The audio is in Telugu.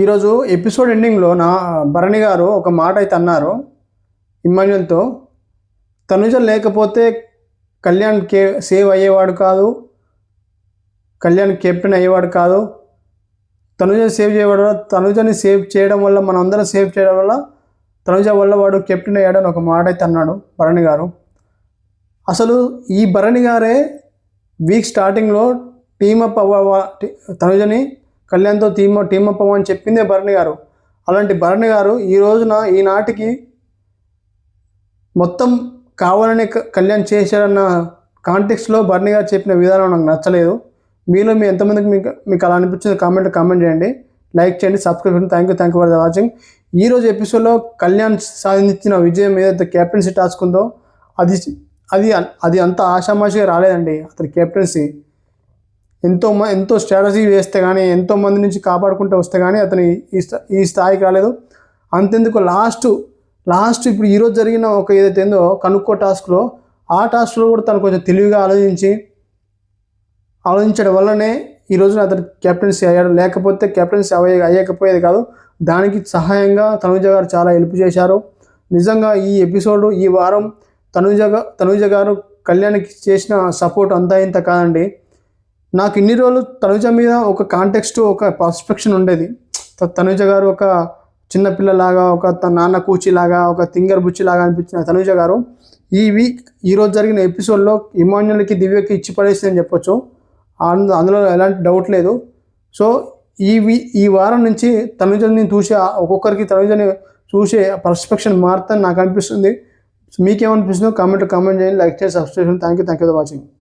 ఈరోజు ఎపిసోడ్ ఎండింగ్లో భరణి గారు ఒక మాట అయితే అన్నారు ఇమ్మాన్యుయల్తో. తనుజ లేకపోతే కళ్యాణ్ సేవ్ అయ్యేవాడు కాదు, కళ్యాణ్ కెప్టెన్ అయ్యేవాడు కాదు. తనుజని సేవ్ చేయడం, తనుజని సేవ్ చేయడం వల్ల, మనం అందరం సేవ్ చేయడం వల్ల తనుజ వల్ల వాడు కెప్టెన్ అయ్యాడని ఒక మాట అయితే అన్నాడు భరణి గారు. అసలు ఈ భరణి గారే వీక్ స్టార్టింగ్లో టీమప్ తనుజని కళ్యాణ్తో టీమప్ అవ్వని చెప్పిందే భరణి గారు. అలాంటి భరణి గారు ఈనాటికి మొత్తం కావాలని కళ్యాణ్ చేశాడన్న కాంటెక్స్లో భరణి గారు చెప్పిన విధానం నాకు నచ్చలేదు. మీలో ఎంతమందికి మీకు అలా అనిపించింది కామెంట్ చేయండి, లైక్ చేయండి, సబ్స్క్రైబ్ చేయండి. Thank you for watching. ఈరోజు ఎపిసోడ్లో కళ్యాణ్ సాధించిన విజయం ఏదైతే కెప్టెన్సీ టాస్క్ ఉందో అది అంత ఆషామాషిగా రాలేదండి. అతని కెప్టెన్సీ ఎంతో స్ట్రాటజీ వేస్తే కానీ, ఎంతోమంది నుంచి కాపాడుకుంటూ వస్తే కానీ అతని ఈ స్థాయికి రాలేదు. అంతెందుకు లాస్ట్ ఇప్పుడు ఈరోజు జరిగిన ఒక ఏదైతే ఏందో కనుక్కో టాస్క్లో, ఆ టాస్క్లో కూడా తను కొంచెం తెలివిగా ఆలోచించడం వల్లనే ఈరోజున అతను కెప్టెన్సీ అయ్యాడు. లేకపోతే కెప్టెన్సీ అయ్యకపోయేది కాదు. దానికి సహాయంగా తనుజ గారు చాలా హెల్ప్ చేశారు. నిజంగా ఈ ఎపిసోడ్, ఈ వారం తనుజ గారు కళ్యాణ్కి చేసిన సపోర్ట్ అంతా ఇంత కాదండి. నాకు ఇన్ని రోజులు తనుజ మీద ఒక కాంటెక్స్ట్, ఒక పర్స్పెక్షన్ ఉండేది. తనుజ గారు ఒక చిన్నపిల్లలాగా, ఒక నాన్న కూచిలాగా, ఒక తింగర్ బుచ్చిలాగా అనిపించిన తనుజ గారు ఈరోజు జరిగిన ఎపిసోడ్లో ఇమాన్యుయల్కి, దివ్యకి ఇచ్చి పడేసిందని చెప్పొచ్చు. అందులో ఎలాంటి డౌట్ లేదు. సో ఈ వారం నుంచి తనుజని చూసే, ఒక్కొక్కరికి తనుజని చూసే పర్స్పెక్షన్ మారుతుందని నాకు అనిపిస్తుంది. మీకేమనిపిస్తుందో కామెంట్ చేయండి, లైక్ చేసి సబ్స్క్రైబ్ చేయండి. Thank you for watching.